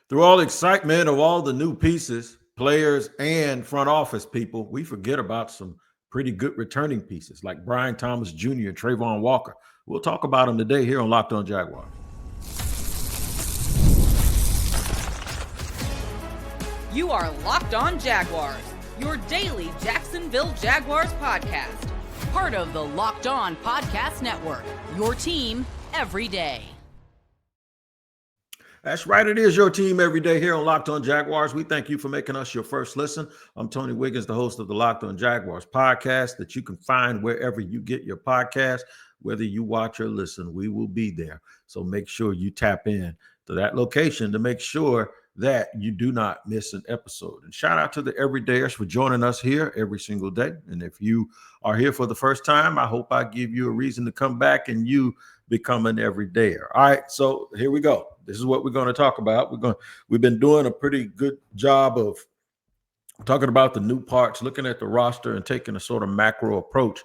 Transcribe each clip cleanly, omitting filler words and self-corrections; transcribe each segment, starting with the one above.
Through all the excitement of all the new pieces, players, and front office people, we forget about some pretty good returning pieces like Brian Thomas Jr. and Trayvon Walker. We'll talk about them today here on Locked On Jaguars. You are Locked On Jaguars, your daily Jacksonville Jaguars podcast. Part of the Locked On Podcast Network, your team every day. That's right. It is your team every day here on Locked On Jaguars. We thank you for making us your first listen. I'm Tony Wiggins, the host of the Locked On Jaguars podcast that you can find wherever you get your podcast. Whether you watch or listen, we will be there. So make sure you tap in to that location to make sure that you do not miss an episode. And shout out to the everydayers for joining us here every single day. And if you are here for the first time, I hope I give you a reason to come back and you become an everydayer. All right, so here we go. This is what we're going to talk about. We've been doing a pretty good job of talking about the new parts, looking at the roster and taking a sort of macro approach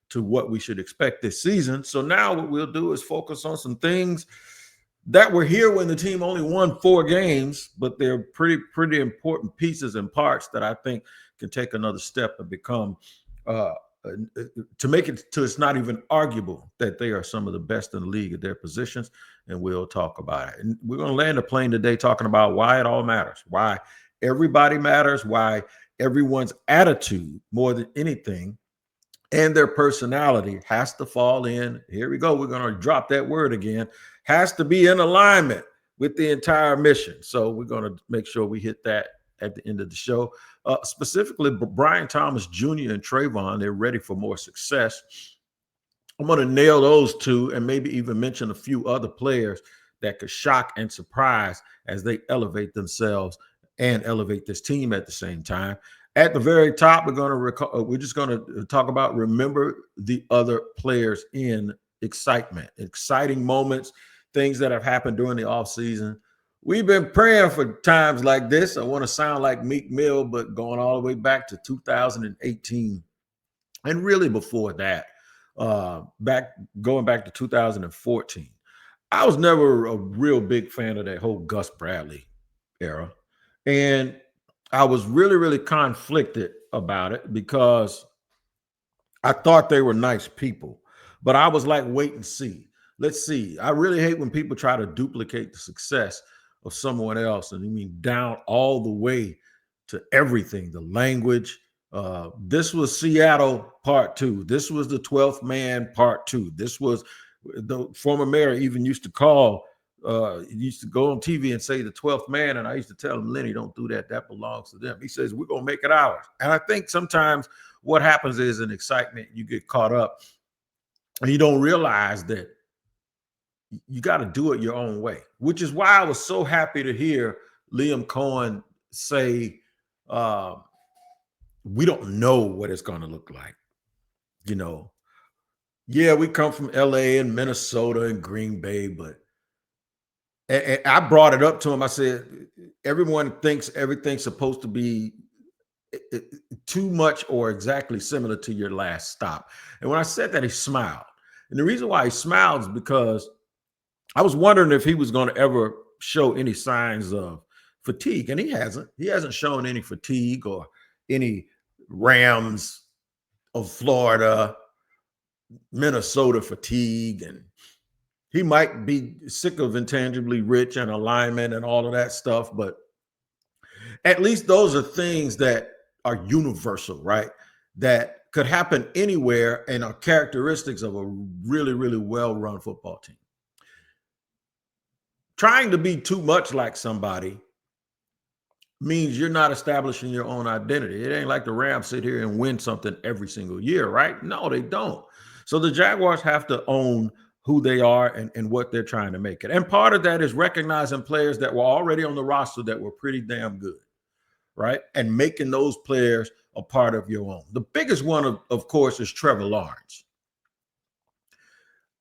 to what we should expect this season. So now what we'll do is focus on some things that were here when the team only won 4 games, but they're pretty important pieces and parts that I think can take another step and become to make it to it's not even arguable that they are some of the best in the league at their positions, and we'll talk about it. And we're going to land a plane today talking about why it all matters, why everybody matters, why everyone's attitude more than anything and their personality has to fall in. Here we go. We're going to drop that word again. Has to be in alignment with the entire mission. So we're going to make sure we hit that at the end of the show. Specifically, Brian Thomas Jr. and Trayvon, they're ready for more success. I'm going to nail those two and maybe even mention a few other players that could shock and surprise as they elevate themselves and elevate this team at the same time. At the very top, we're just going to talk about remember the other players in excitement, exciting moments, things that have happened during the offseason. We've been praying for times like this. I want to sound like Meek Mill, but going all the way back to 2018 and really before that, going back to 2014. I was never a real big fan of that whole Gus Bradley era. And I was really conflicted about it because I thought they were nice people, but I was like, wait and see. Let's see. I really hate when people try to duplicate the success of someone else. And I mean, down all the way to everything, the language. This was Seattle part 2. This was the 12th man part 2. This was the former mayor even used to call, used to go on TV and say the 12th man. And I used to tell him, Lenny, don't do that. That belongs to them. He says, we're going to make it ours. And I think sometimes what happens is in excitement, you get caught up and you don't realize that you got to do it your own way, which is why I was so happy to hear Liam Cohen say, we don't know what it's going to look like. You know, yeah, we come from LA and Minnesota and Green Bay, but and I brought it up to him. I said, everyone thinks everything's supposed to be too much or exactly similar to your last stop. And when I said that, he smiled. And the reason why he smiled is because I was wondering if he was going to ever show any signs of fatigue. And he hasn't. He hasn't shown any fatigue or any Rams of Florida, Minnesota fatigue. And he might be sick of intangibly rich and alignment and all of that stuff. But at least those are things that are universal, right? That could happen anywhere and are characteristics of a really well-run football team. Trying to be too much like somebody means you're not establishing your own identity. It ain't like the Rams sit here and win something every single year, right? No, they don't. So the Jaguars have to own who they are and what they're trying to make it. And part of that is recognizing players that were already on the roster that were pretty damn good, right? And making those players a part of your own. The biggest one, of course, is Trevor Lawrence.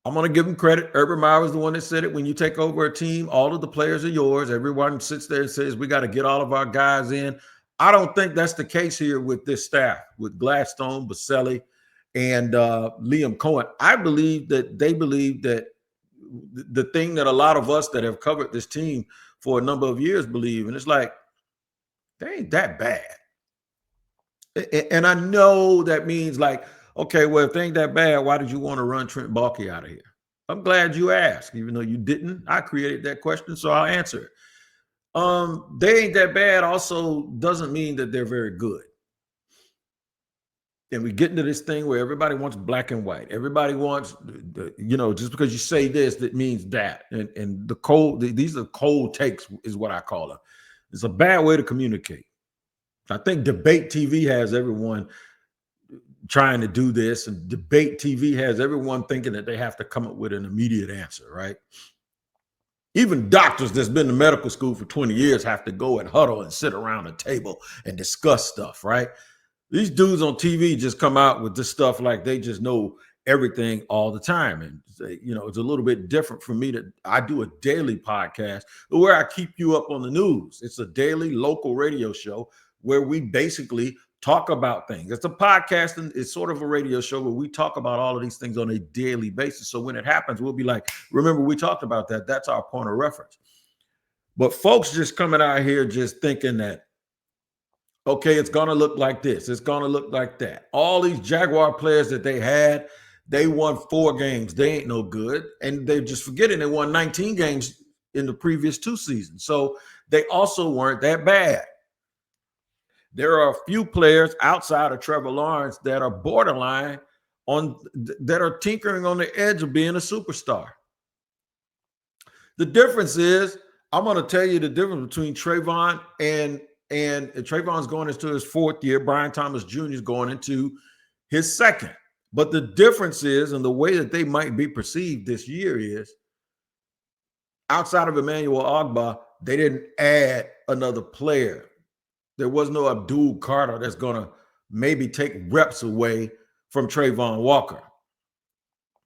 I'm going to give him credit. Urban Meyer was the one that said it. When you take over a team, all of the players are yours. Everyone sits there and says, we got to get all of our guys in. I don't think that's the case here with this staff, with Gladstone, Baselli, and Liam Cohen. I believe that they believe that the thing that a lot of us that have covered this team for a number of years believe. And it's like, they ain't that bad. And I know that means like, okay, well, if they ain't that bad, why did you want to run Trent Baalke out of here? I'm glad you asked, even though you didn't. I created that question, so I'll answer it. They ain't that bad also doesn't mean that they're very good. And we get into this thing where everybody wants black and white. Everybody wants, just because you say this, that means that. And these are cold takes is what I call them. It's a bad way to communicate. I think debate TV has everyone trying to do this, and debate TV has everyone thinking that they have to come up with an immediate answer, right? Even doctors that's been to medical school for 20 years have to go and huddle and sit around a table and discuss stuff, right? These dudes on TV just come out with this stuff like they just know everything all the time. And, it's a little bit different for me that I do a daily podcast where I keep you up on the news. It's a daily local radio show where we basically talk about things. It's a podcast and it's sort of a radio show where we talk about all of these things on a daily basis. So when it happens, we'll be like, remember, we talked about that. That's our point of reference. But folks just coming out here just thinking that, okay, it's going to look like this. It's going to look like that. All these Jaguar players that they had, they won 4 games. They ain't no good. And they're just forgetting they won 19 games in the previous 2 seasons. So they also weren't that bad. There are a few players outside of Trevor Lawrence that are borderline that are tinkering on the edge of being a superstar. The difference is, I'm going to tell you the difference between Trayvon and Trayvon's going into his 4th year. Brian Thomas Jr. is going into his 2nd. But the difference is, and the way that they might be perceived this year is, outside of Emmanuel Ogbah, they didn't add another player. There was no Abdul Carter that's going to maybe take reps away from Trayvon Walker,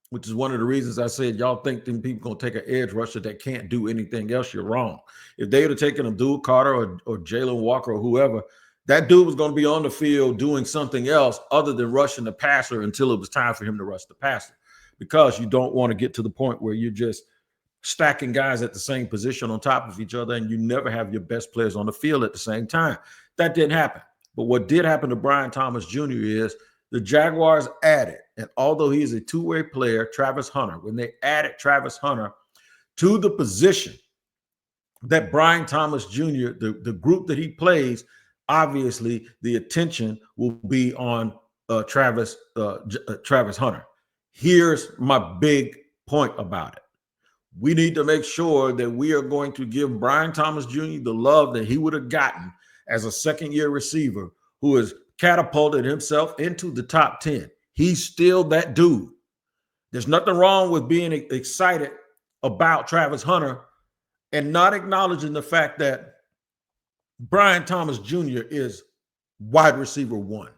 which is one of the reasons I said, y'all think them people going to take an edge rusher that can't do anything else, you're wrong. If they would have taken Abdul Carter or Jalen Walker or whoever, that dude was going to be on the field doing something else other than rushing the passer until it was time for him to rush the passer, because you don't want to get to the point where you're just stacking guys at the same position on top of each other and you never have your best players on the field at the same time. That didn't happen. But what did happen to Brian Thomas Jr. is the Jaguars added, and although he is a two-way player, Travis Hunter, when they added Travis Hunter to the position that Brian Thomas Jr., the group that he plays, obviously the attention will be on Travis Hunter. Here's my big point about it. We need to make sure that we are going to give Brian Thomas Jr. the love that he would have gotten as a second-year receiver who has catapulted himself into the top 10. He's still that dude. There's nothing wrong with being excited about Travis Hunter and not acknowledging the fact that Brian Thomas Jr. is wide receiver 1.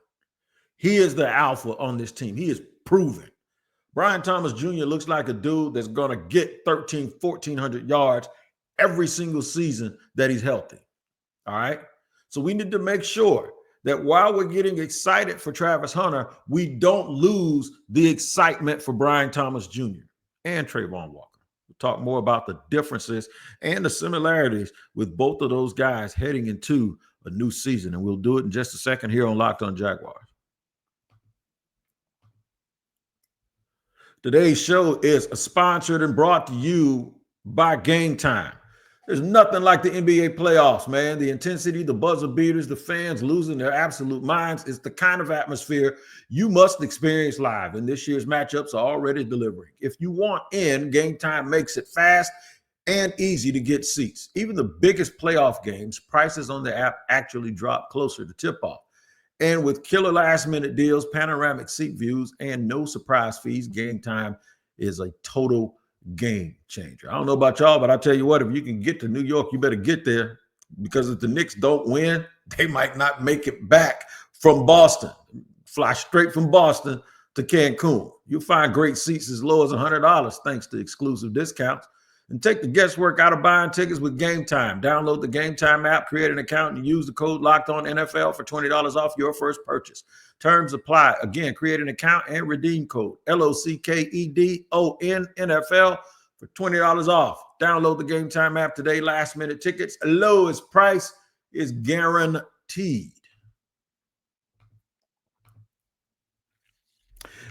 He is the alpha on this team. He is proven. Brian Thomas Jr. looks like a dude that's going to get 1,400 yards every single season that he's healthy. All right? So we need to make sure that while we're getting excited for Travis Hunter, we don't lose the excitement for Brian Thomas Jr. and Trayvon Walker. We'll talk more about the differences and the similarities with both of those guys heading into a new season, and we'll do it in just a second here on Locked On Jaguars. Today's show is sponsored and brought to you by Game Time. There's nothing like the NBA playoffs, man. The intensity, the buzzer beaters, the fans losing their absolute minds. It's the kind of atmosphere you must experience live, and this year's matchups are already delivering. If you want in, Game Time makes it fast and easy to get seats. Even the biggest playoff games, prices on the app actually drop closer to tip-off. And with killer last-minute deals, panoramic seat views, and no surprise fees, Game Time is a total game changer. I don't know about y'all, but I'll tell you what, if you can get to New York, you better get there, because if the Knicks don't win, they might not make it back from Boston. Fly straight from Boston to Cancun. You'll find great seats as low as $100 thanks to exclusive discounts. And take the guesswork out of buying tickets with Game Time. Download the Game Time app, create an account, and use the code LOCKEDONNFL for $20 off your first purchase. Terms apply. Again, create an account and redeem code LOCKEDON NFL for $20 off. Download the Game Time app today. Last minute tickets, lowest price is guaranteed.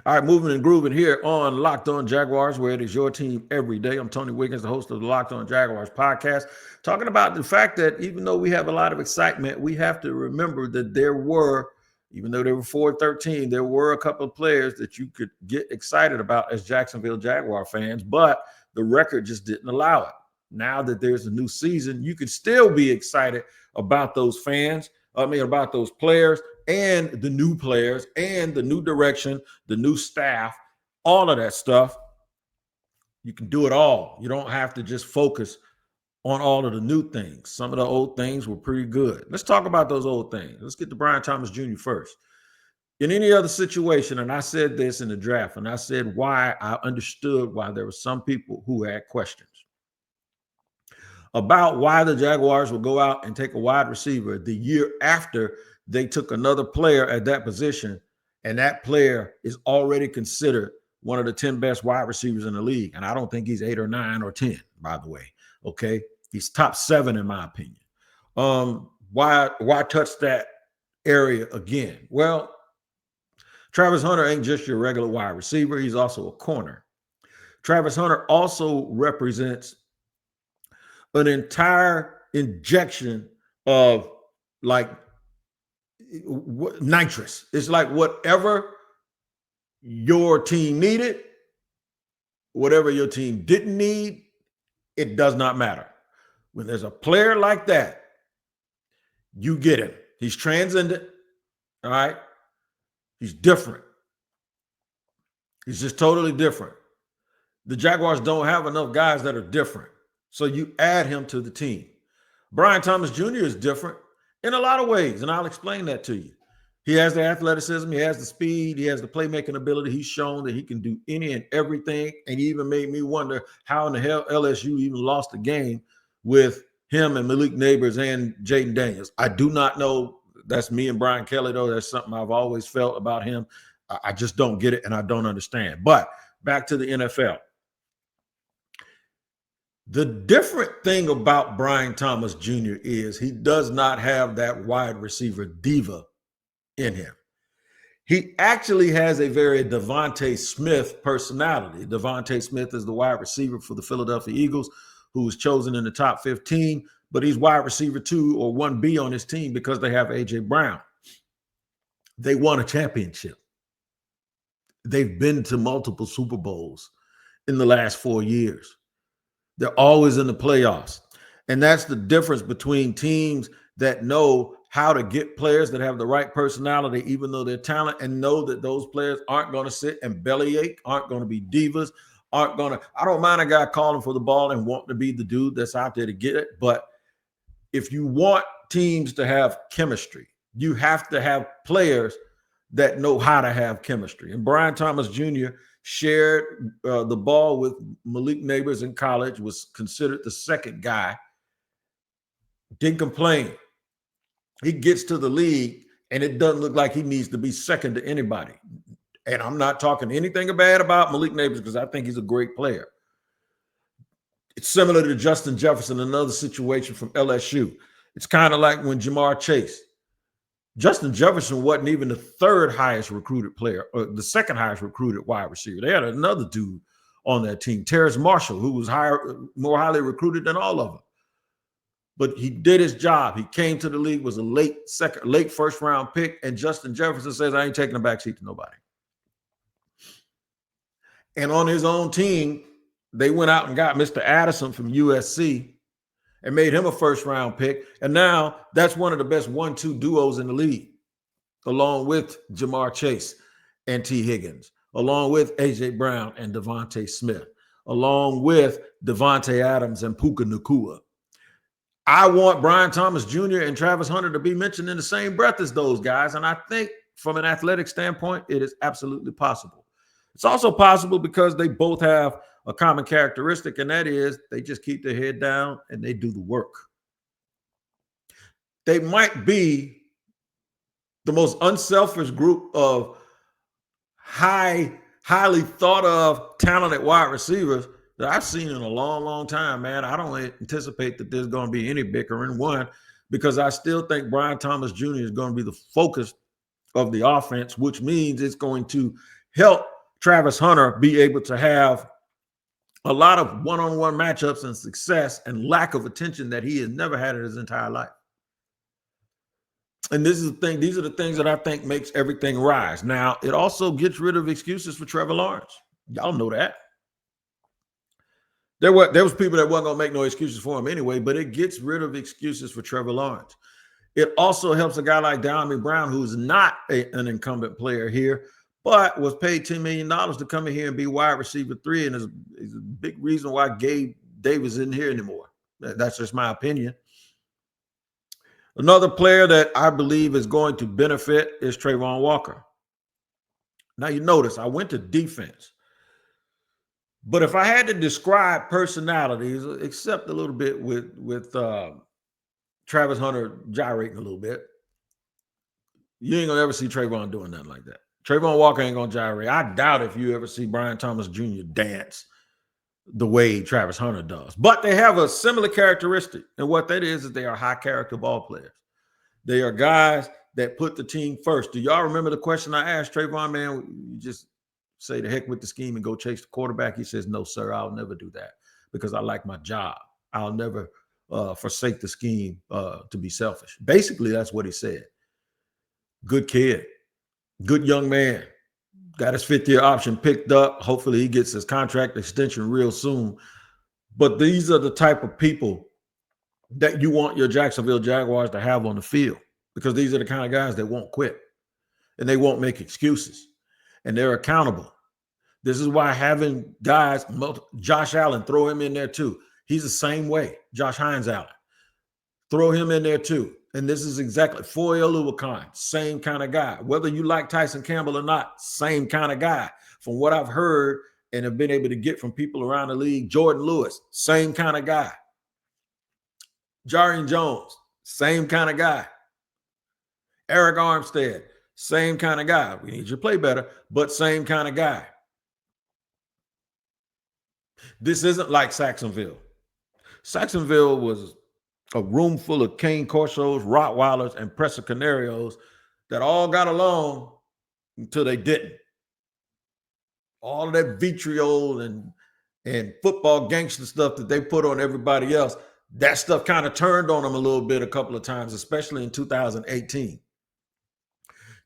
All right, moving and grooving here on Locked On Jaguars, where it is your team every day. I'm Tony Wiggins, the host of the Locked On Jaguars podcast, talking about the fact that even though we have a lot of excitement, we have to remember that even though they were 4-13, there were a couple of players that you could get excited about as Jacksonville Jaguar fans, but the record just didn't allow it. Now that there's a new season, you could still be excited about those about those players and the new players and the new direction, the new staff, all of that stuff. You can do it all. You don't have to just focus on all of the new things. Some of the old things were pretty good. Let's talk about those old things. Let's get to Brian Thomas Jr. first. In any other situation, and I said this in the draft, and I said why I understood why there were some people who had questions about why the Jaguars would go out and take a wide receiver the year after they took another player at that position, and that player is already considered one of the 10 best wide receivers in the league. And I don't think he's 8 or 9 or 10, by the way. Okay. He's top 7 in my opinion. Why touch that area again? Well, Travis Hunter ain't just your regular wide receiver. He's also a corner. Travis Hunter also represents an entire injection of like nitrous. It's like whatever your team needed, whatever your team didn't need, it does not matter. When there's a player like that, you get him. He's transcendent. All right. He's different. He's just totally different. The Jaguars don't have enough guys that are different. So you add him to the team. Brian Thomas Jr. is different in a lot of ways, and I'll explain that to you. He has the athleticism, he has the speed, he has the playmaking ability. He's shown that he can do any and everything, and he even made me wonder how in the hell LSU even lost the game with him and Malik Neighbors and Jaden Daniels. I do not know. That's me and Brian Kelly, though. That's something I've always felt about him. I just don't get it, and I don't understand. But back to the NFL. The different thing about Brian Thomas Jr. is he does not have that wide receiver diva in him. He actually has a very Devontae Smith personality. Devontae Smith is the wide receiver for the Philadelphia Eagles, who was chosen in the top 15, but he's wide receiver 2 or 1B on his team because they have A.J. Brown. They won a championship. They've been to multiple Super Bowls in the last 4 years. They're always in the playoffs. And that's the difference between teams that know how to get players that have the right personality, even though they're talent, and know that those players aren't going to sit and bellyache, aren't going to be divas, I don't mind a guy calling for the ball and wanting to be the dude that's out there to get it. But if you want teams to have chemistry, you have to have players that know how to have chemistry. And Brian Thomas Jr. shared the ball with Malik Neighbors in college, was considered the second guy, didn't complain. He gets to the league, and it doesn't look like he needs to be second to anybody. And I'm not talking anything bad about Malik Neighbors because I think he's a great player. It's similar to Justin Jefferson, another situation from LSU. It's kind of like when Jamar Chase. Justin Jefferson wasn't even the third highest recruited player, or the second highest recruited wide receiver. They had another dude on that team, Terrace Marshall, who was more highly recruited than all of them. But he did his job. He came to the league, was a late first round pick, and Justin Jefferson says, I ain't taking a backseat to nobody. And on his own team, they went out and got Mr. Addison from USC and made him a first round pick. And now that's one of the best 1-2 duos in the league, along with Jamar Chase and T. Higgins, along with A.J. Brown and Devontae Smith, along with Devontae Adams and Puka Nacua. I want Brian Thomas Jr. and Travis Hunter to be mentioned in the same breath as those guys. And I think from an athletic standpoint, it is absolutely possible. It's also possible because they both have a common characteristic, and that is they just keep their head down and they do the work. They might be the most unselfish group of highly thought of talented wide receivers that I've seen in a long, long time, man. I don't anticipate that there's going to be any bickering. One, because I still think Brian Thomas Jr. is going to be the focus of the offense, which means it's going to help Travis Hunter be able to have a lot of one-on-one matchups and success and lack of attention that he has never had in his entire life. And this is the thing. These are the things that I think makes everything rise. Now, it also gets rid of excuses for Trevor Lawrence. Y'all know that. There was people that wasn't going to make no excuses for him anyway, but it gets rid of excuses for Trevor Lawrence. It also helps a guy like Diami Brown, who's not an incumbent player here, but was paid $10 million to come in here and be wide receiver 3, and is a big reason why Gabe Davis isn't here anymore. That's just my opinion. Another player that I believe is going to benefit is Trayvon Walker. Now, you notice I went to defense. But if I had to describe personalities, except a little bit with Travis Hunter gyrating a little bit, you ain't going to ever see Trayvon doing nothing like that. Trayvon Walker ain't going to gyrate. I doubt if you ever see Brian Thomas Jr. dance the way Travis Hunter does. But they have a similar characteristic. And what that is they are high-character ball players. They are guys that put the team first. Do y'all remember the question I asked Trayvon, man? You just say the heck with the scheme and go chase the quarterback? He says, no, sir, I'll never do that because I like my job. I'll never forsake the scheme to be selfish. Basically, that's what he said. Good kid. Good young man. Got his 5th-year option picked up. Hopefully he gets his contract extension real soon. But these are the type of people that you want your Jacksonville Jaguars to have on the field, because these are the kind of guys that won't quit and they won't make excuses and they're accountable. This is why having guys, Josh Allen, throw him in there too. He's the same way. Josh Hines Allen, throw him in there too. And this is exactly Foye Oluwakan, same kind of guy. Whether you like Tyson Campbell or not, same kind of guy. From what I've heard and have been able to get from people around the league, Jordan Lewis, same kind of guy. Jarian Jones, same kind of guy. Eric Armstead, same kind of guy. We need you to play better, but same kind of guy. This isn't like Saxonville. Saxonville was a room full of cane corsos, Rottweilers, and Presa Canarios that all got along until they didn't. All of that vitriol and football gangster stuff that they put on everybody else, that stuff kind of turned on them a little bit a couple of times, especially in 2018.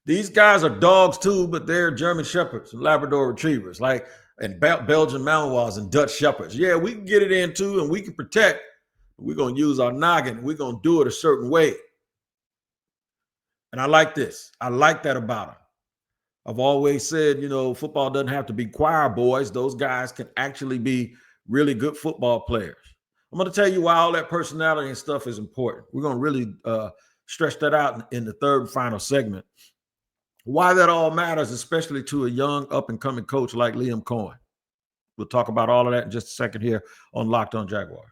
These guys are dogs too, but they're German Shepherds, Labrador Retrievers, and Belgian Malinois and Dutch Shepherds. Yeah, we can get it in too, and we can protect. We're going to use our noggin. We're going to do it a certain way. And I like this. I like that about them. I've always said, football doesn't have to be choir boys. Those guys can actually be really good football players. I'm going to tell you why all that personality and stuff is important. We're going to really stretch that out in the third and final segment. Why that all matters, especially to a young up-and-coming coach like Liam Cohen. We'll talk about all of that in just a second here on Locked On Jaguars.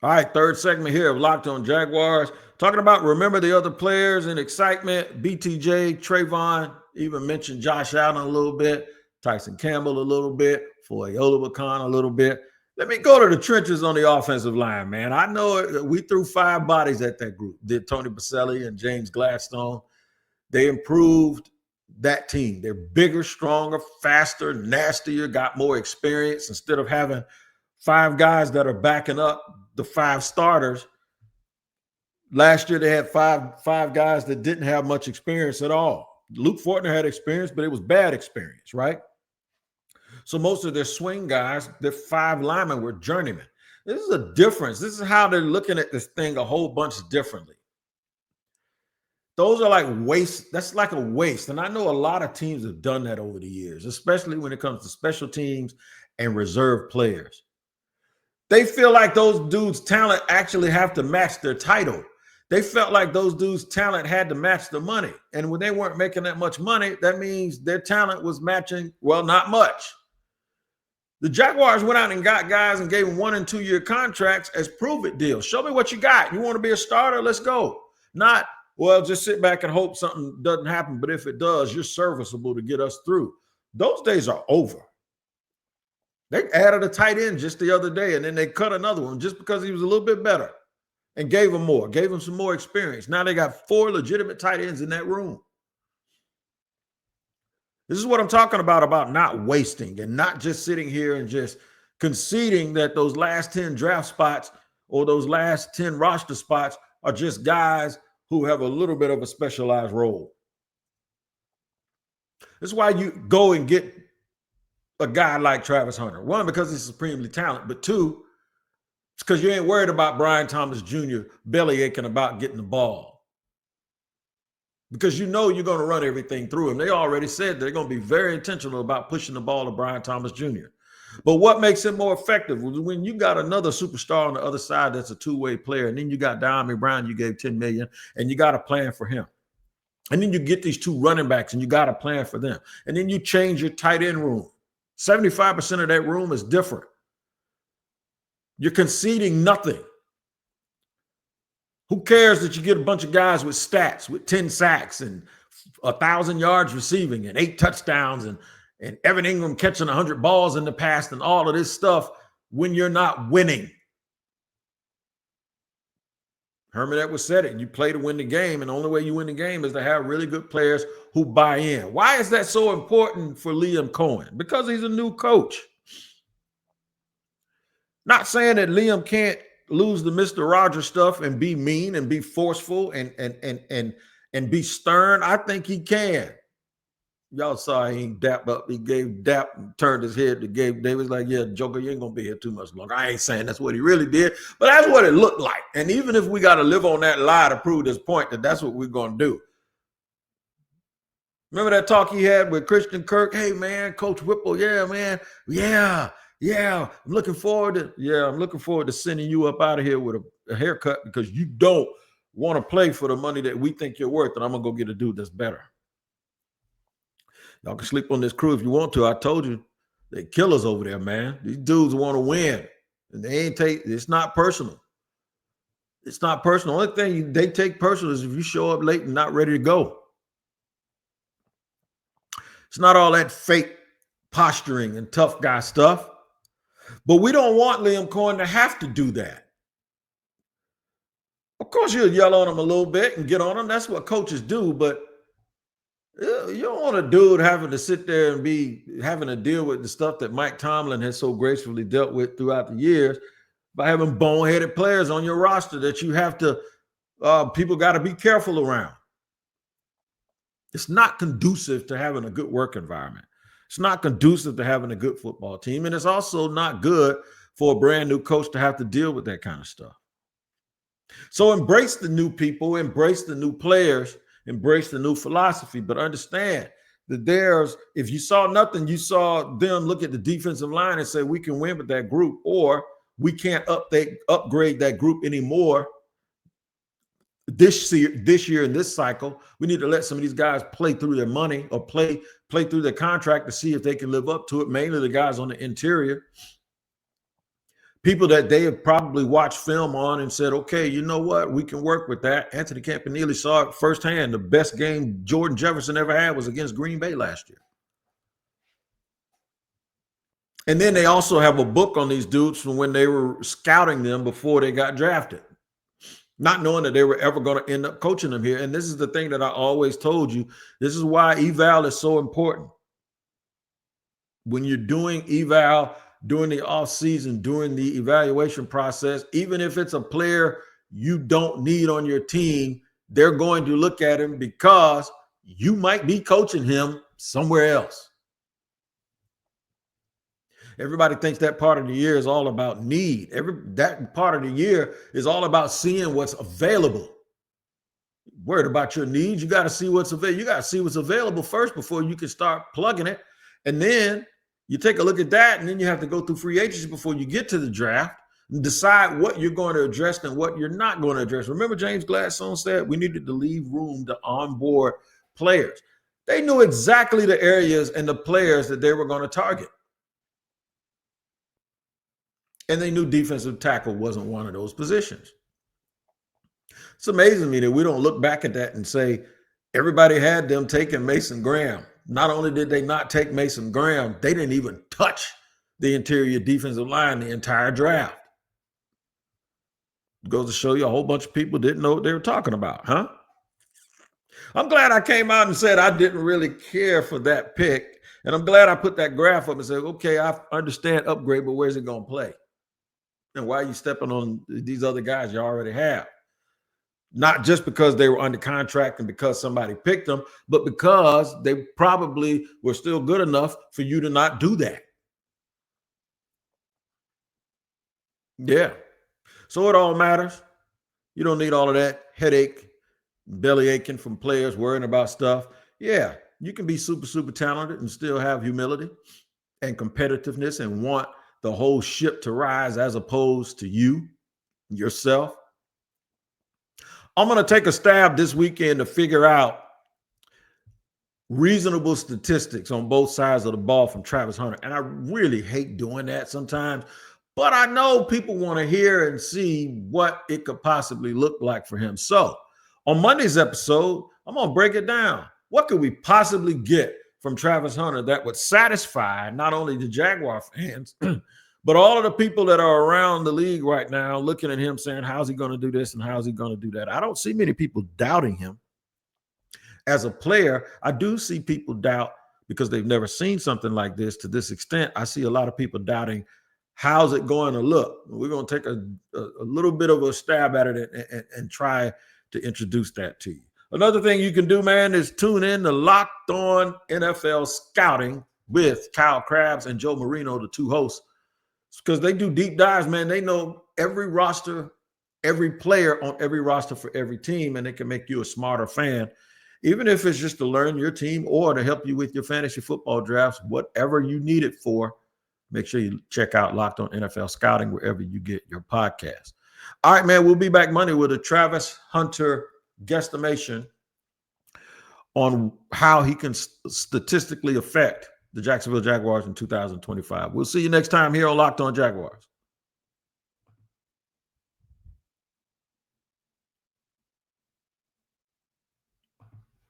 All right, third segment here of Locked On Jaguars. Talking about remember the other players and excitement. BTJ, Trayvon, even mentioned Josh Allen a little bit, Tyson Campbell a little bit, Foye Oluwakan a little bit. Let me go to the trenches on the offensive line, man. I know we threw 5 bodies at that group. Did Tony Baselli and James Gladstone. They improved that team. They're bigger, stronger, faster, nastier, got more experience. Instead of having 5 guys that are backing up the 5 starters, last year they had five guys that didn't have much experience at all. Luke Fortner had experience, but it was bad experience, right? So most of their swing guys, their 5 linemen were journeymen. This is a difference. This is how they're looking at this thing a whole bunch differently. Those are like waste. That's like a waste. And I know a lot of teams have done that over the years, especially when it comes to special teams and reserve players. They feel like those dudes' talent actually have to match their title. They felt like those dudes' talent had to match the money. And when they weren't making that much money, that means their talent was matching, well, not much. The Jaguars went out and got guys and gave them 1- and 2-year contracts as prove-it deals. Show me what you got. You want to be a starter? Let's go. Not, well, just sit back and hope something doesn't happen. But if it does, you're serviceable to get us through. Those days are over. They added a tight end just the other day, and then they cut another one just because he was a little bit better and gave him some more experience. Now they got 4 legitimate tight ends in that room. This is what I'm talking about not wasting and not just sitting here and just conceding that those last 10 draft spots or those last 10 roster spots are just guys who have a little bit of a specialized role. This is why you go and get a guy like Travis Hunter. 1, because he's supremely talented, but 2, it's because you ain't worried about Brian Thomas Jr. belly aching about getting the ball. Because you know you're going to run everything through him. They already said they're going to be very intentional about pushing the ball to Brian Thomas Jr. But what makes him more effective was when you got another superstar on the other side that's a two-way player, and then you got Diamond Brown, you gave $10 million, and you got a plan for him. And then you get these 2 running backs, and you got a plan for them. And then you change your tight end room. 75% of that room is different. You're conceding nothing. Who cares that you get a bunch of guys with stats, with 10 sacks and 1,000 yards receiving and 8 touchdowns and Evan Ingram catching 100 balls in the past and all of this stuff when you're not winning? Herman Edwards said it. You play to win the game, and the only way you win the game is to have really good players who buy in. Why is that so important for Liam Cohen? Because he's a new coach. Not saying that Liam can't lose the Mr. Rogers stuff and be mean and be forceful and be stern. I think he can. Y'all saw he ain't dap up. He gave dap and turned his head to Gabe Davis like, yeah, Joker, you ain't going to be here too much longer. I ain't saying that's what he really did, but that's what it looked like. And even if we got to live on that lie to prove this point, that that's what we're going to do. Remember that talk he had with Christian Kirk? Hey, man, Coach Whipple, yeah, man. Yeah, I'm looking forward to sending you up out of here with a haircut because you don't want to play for the money that we think you're worth, and I'm going to go get a dude that's better. Y'all can sleep on this crew if you want to. I told you, they killers over there, man. These dudes want to win, and it's not personal. It's not personal. The only thing they take personal is if you show up late and not ready to go. It's not all that fake posturing and tough guy stuff. But we don't want Liam Cohen to have to do that. Of course, you'll yell on him a little bit and get on him. That's what coaches do. But you don't want a dude having to sit there and be having to deal with the stuff that Mike Tomlin has so gracefully dealt with throughout the years by having boneheaded players on your roster that you have to, people got to be careful around. It's not conducive to having a good work environment. It's not conducive to having a good football team. And it's also not good for a brand new coach to have to deal with that kind of stuff. So embrace the new people, embrace the new players, embrace the new philosophy, but understand that if you saw nothing, you saw them look at the defensive line and say, we can win with that group, or we can't upgrade that group anymore. This year in this cycle, we need to let some of these guys play through their money or play through their contract to see if they can live up to it, mainly the guys on the interior. People that they have probably watched film on and said, okay, you know what? We can work with that. Anthony Campanile saw it firsthand. The best game Jordan Jefferson ever had was against Green Bay last year. And then they also have a book on these dudes from when they were scouting them before they got drafted, not knowing that they were ever going to end up coaching them here. And this is the thing that I always told you. This is why eval is so important. When you're doing eval during the offseason, during the evaluation process, even if it's a player you don't need on your team, they're going to look at him because you might be coaching him somewhere else. Everybody thinks that part of the year is all about need. That part of the year is all about seeing what's available. Worried about your needs, you got to see what's available. You got to see what's available first before you can start plugging it. And then you take a look at that, and then you have to go through free agency before you get to the draft and decide what you're going to address and what you're not going to address. Remember, James Gladstone said we needed to leave room to onboard players. They knew exactly the areas and the players that they were going to target. And they knew defensive tackle wasn't one of those positions. It's amazing to me that we don't look back at that and say everybody had them taking Mason Graham. Not only did they not take Mason Graham, they didn't even touch the interior defensive line the entire draft. It goes to show you a whole bunch of people didn't know what they were talking about, huh? I'm glad I came out and said I didn't really care for that pick. And I'm glad I put that graph up and said, okay, I understand upgrade, but where's it going to play? And why are you stepping on these other guys you already have? Not just because they were under contract and because somebody picked them, but because they probably were still good enough for you to not do that. Yeah. So it all matters. You don't need all of that headache, belly aching from players worrying about stuff. Yeah, you can be super, super talented and still have humility and competitiveness and want the whole ship to rise as opposed to you, yourself. I'm going to take a stab this weekend to figure out reasonable statistics on both sides of the ball from Travis Hunter. And I really hate doing that sometimes, but I know people want to hear and see what it could possibly look like for him. So on Monday's episode, I'm going to break it down. What could we possibly get from Travis Hunter that would satisfy not only the Jaguar fans, but all of the people that are around the league right now looking at him saying, how's he going to do this and how's he going to do that? I don't see many people doubting him. As a player, I do see people doubt because they've never seen something like this to this extent. I see a lot of people doubting, how's it going to look? We're going to take a little bit of a stab at it and try to introduce that to you. Another thing you can do, man, is tune in to Locked On NFL Scouting with Kyle Krabs and Joe Marino, the two hosts, because they do deep dives, man. They know every roster, every player on every roster for every team, and they can make you a smarter fan, even if it's just to learn your team or to help you with your fantasy football drafts, whatever you need it for. Make sure you check out Locked On NFL Scouting wherever you get your podcast. All right, man, we'll be back Monday with a Travis Hunter guesstimation on how he can statistically affect the Jacksonville Jaguars in 2025. We'll see you next time here on Locked On Jaguars.